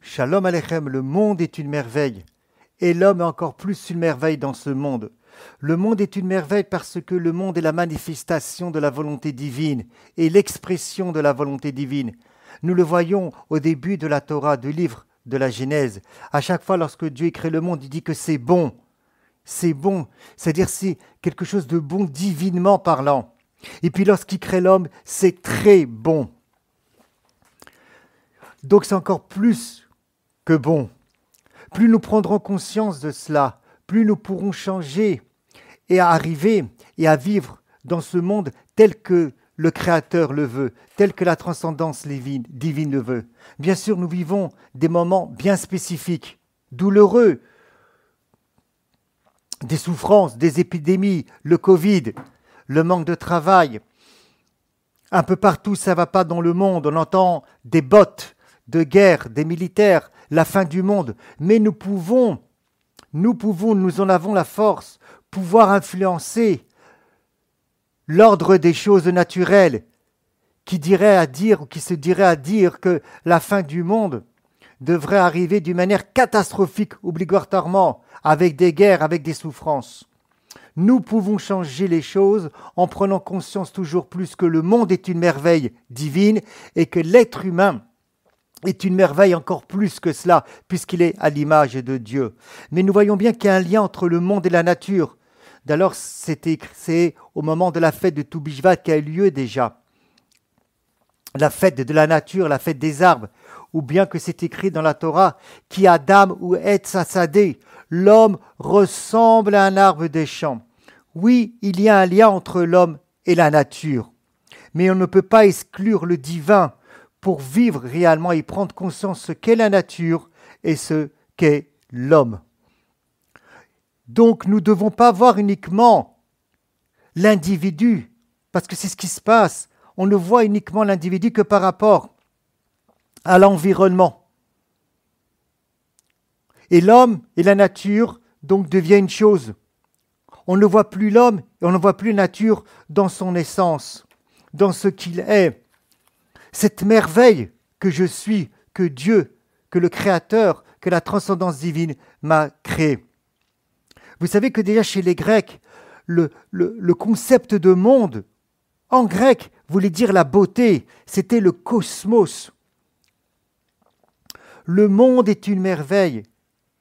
Shalom Aleichem, le monde est une merveille. Et l'homme est encore plus une merveille dans ce monde. Le monde est une merveille parce que le monde est la manifestation de la volonté divine et l'expression de la volonté divine. Nous le voyons au début de la Torah, du livre de la Genèse. À chaque fois, lorsque Dieu crée le monde, il dit que c'est bon. C'est bon, c'est-à-dire c'est quelque chose de bon divinement parlant. Et puis lorsqu'il crée l'homme, c'est très bon. Donc c'est encore plus que bon. Plus nous prendrons conscience de cela, plus nous pourrons changer et arriver et à vivre dans ce monde tel que le Créateur le veut, tel que la transcendance divine le veut. Bien sûr, nous vivons des moments bien spécifiques, douloureux, des souffrances, des épidémies, le Covid, le manque de travail. Un peu partout, ça ne va pas dans le monde. On entend des bottes de guerre, des militaires, la fin du monde. Mais nous en avons la force, pouvoir influencer l'ordre des choses naturelles qui se dirait à dire que la fin du monde devrait arriver d'une manière catastrophique, obligatoirement, avec des guerres, avec des souffrances. Nous pouvons changer les choses en prenant conscience toujours plus que le monde est une merveille divine et que l'être humain est une merveille encore plus que cela, puisqu'il est à l'image de Dieu. Mais nous voyons bien qu'il y a un lien entre le monde et la nature. D'ailleurs, c'est au moment de la fête de Tou Bishvat qui a eu lieu déjà. La fête de la nature, la fête des arbres, ou bien que c'est écrit dans la Torah, qui Adam ou Etz Hasadeh, l'homme ressemble à un arbre des champs. Oui, il y a un lien entre l'homme et la nature, mais on ne peut pas exclure le divin pour vivre réellement et prendre conscience de ce qu'est la nature et ce qu'est l'homme. Donc nous ne devons pas voir uniquement l'individu, parce que c'est ce qui se passe. On ne voit uniquement l'individu que par rapport à l'environnement. Et l'homme et la nature donc deviennent une chose. On ne voit plus l'homme et on ne voit plus la nature dans son essence, dans ce qu'il est. Cette merveille que je suis, que Dieu, que le Créateur, que la transcendance divine m'a créé. Vous savez que déjà chez les Grecs, le concept de monde, en grec, voulait dire la beauté, c'était le cosmos. Le monde est une merveille,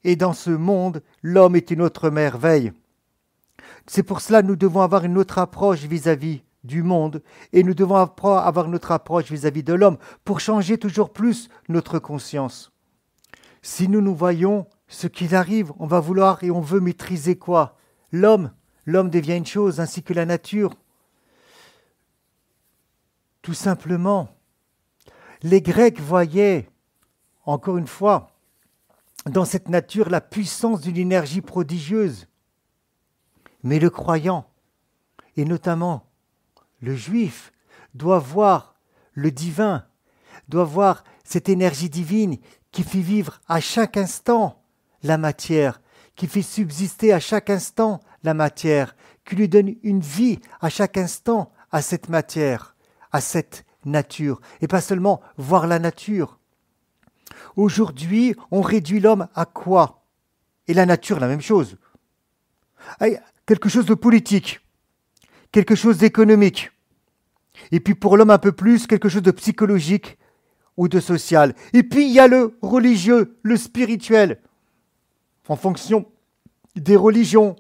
et dans ce monde, l'homme est une autre merveille. C'est pour cela que nous devons avoir une autre approche vis-à-vis du monde, et nous devons avoir notre approche vis-à-vis de l'homme, pour changer toujours plus notre conscience. Si nous voyons ce qu'il arrive, on va vouloir et on veut maîtriser quoi? L'homme. L'homme devient une chose, ainsi que la nature. Tout simplement, les Grecs voyaient, encore une fois, dans cette nature la puissance d'une énergie prodigieuse. Mais le croyant, et notamment le juif, doit voir le divin, doit voir cette énergie divine qui fait vivre à chaque instant la matière, qui fait subsister à chaque instant la matière, qui lui donne une vie à chaque instant à cette matière, à cette nature, et pas seulement voir la nature. Aujourd'hui, on réduit l'homme à quoi? Et la nature, la même chose. Quelque chose de politique, quelque chose d'économique, et puis pour l'homme un peu plus, quelque chose de psychologique ou de social. Et puis il y a le religieux, le spirituel, en fonction des religions.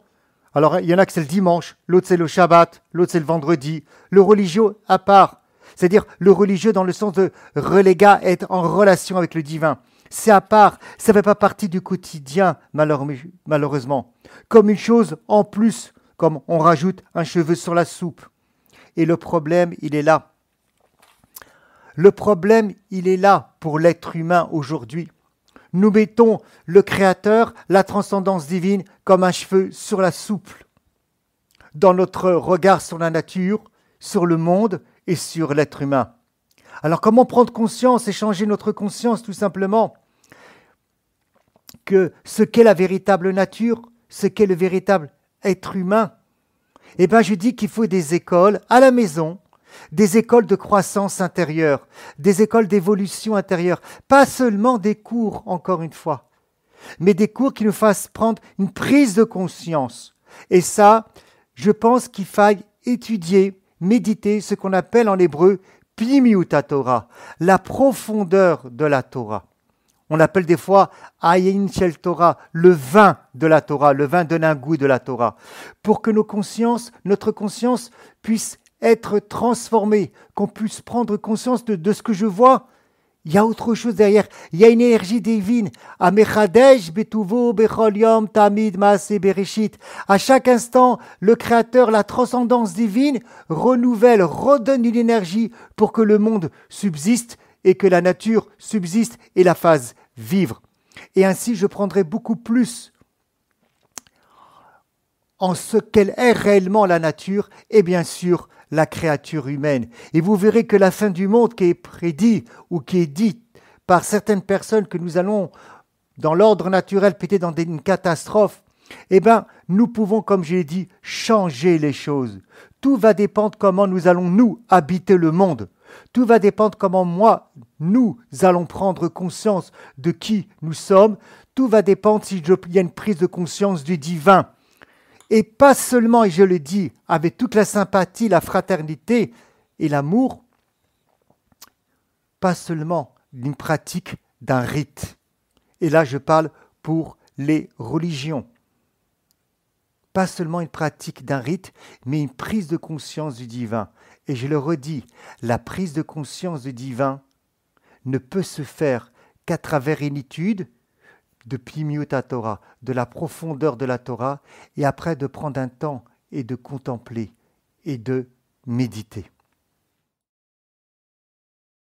Alors il y en a que c'est le dimanche, l'autre c'est le Shabbat, l'autre c'est le vendredi. Le religieux à part, c'est-à-dire le religieux dans le sens de relégat, être en relation avec le divin. C'est à part, ça ne fait pas partie du quotidien, malheureusement. Comme une chose en plus, comme on rajoute un cheveu sur la soupe. Et le problème, il est là. Le problème, il est là pour l'être humain aujourd'hui. Nous mettons le Créateur, la transcendance divine, comme un cheveu sur la soupe. Dans notre regard sur la nature, sur le monde et sur l'être humain. Alors comment prendre conscience et changer notre conscience tout simplement que ce qu'est la véritable nature, ce qu'est le véritable être humain? Eh bien je dis qu'il faut des écoles à la maison, des écoles de croissance intérieure, des écoles d'évolution intérieure, pas seulement des cours, encore une fois, mais des cours qui nous fassent prendre une prise de conscience. Et ça, je pense qu'il faille étudier, méditer ce qu'on appelle en hébreu Pnimiut Torah, la profondeur de la Torah. On appelle des fois Ayin Shel Torah, le vin de la Torah, le vin donne un goût de la Torah, pour que notre conscience puisse être transformée, qu'on puisse prendre conscience de ce que je vois. Il y a autre chose derrière, il y a une énergie divine. Amechadesh betuvo bechol yom tamid maaseh bereshit. À chaque instant, le Créateur, la transcendance divine, renouvelle, redonne une énergie pour que le monde subsiste et que la nature subsiste et la fasse vivre. Et ainsi, je prendrai beaucoup plus en ce qu'elle est réellement la nature et bien sûr la créature humaine. Et vous verrez que la fin du monde qui est prédite ou qui est dite par certaines personnes que nous allons, dans l'ordre naturel, péter dans une catastrophe, eh bien, nous pouvons, comme je l'ai dit, changer les choses. Tout va dépendre comment nous allons, nous, habiter le monde. Tout va dépendre comment nous allons prendre conscience de qui nous sommes. Tout va dépendre s'il y a une prise de conscience du divin. Et pas seulement, et je le dis, avec toute la sympathie, la fraternité et l'amour, pas seulement d'une pratique d'un rite. Et là, je parle pour les religions. Pas seulement une pratique d'un rite, mais une prise de conscience du divin. Et je le redis, la prise de conscience du divin ne peut se faire qu'à travers une étude de Pnimiut Torah, de la profondeur de la Torah, et après de prendre un temps et de contempler et de méditer.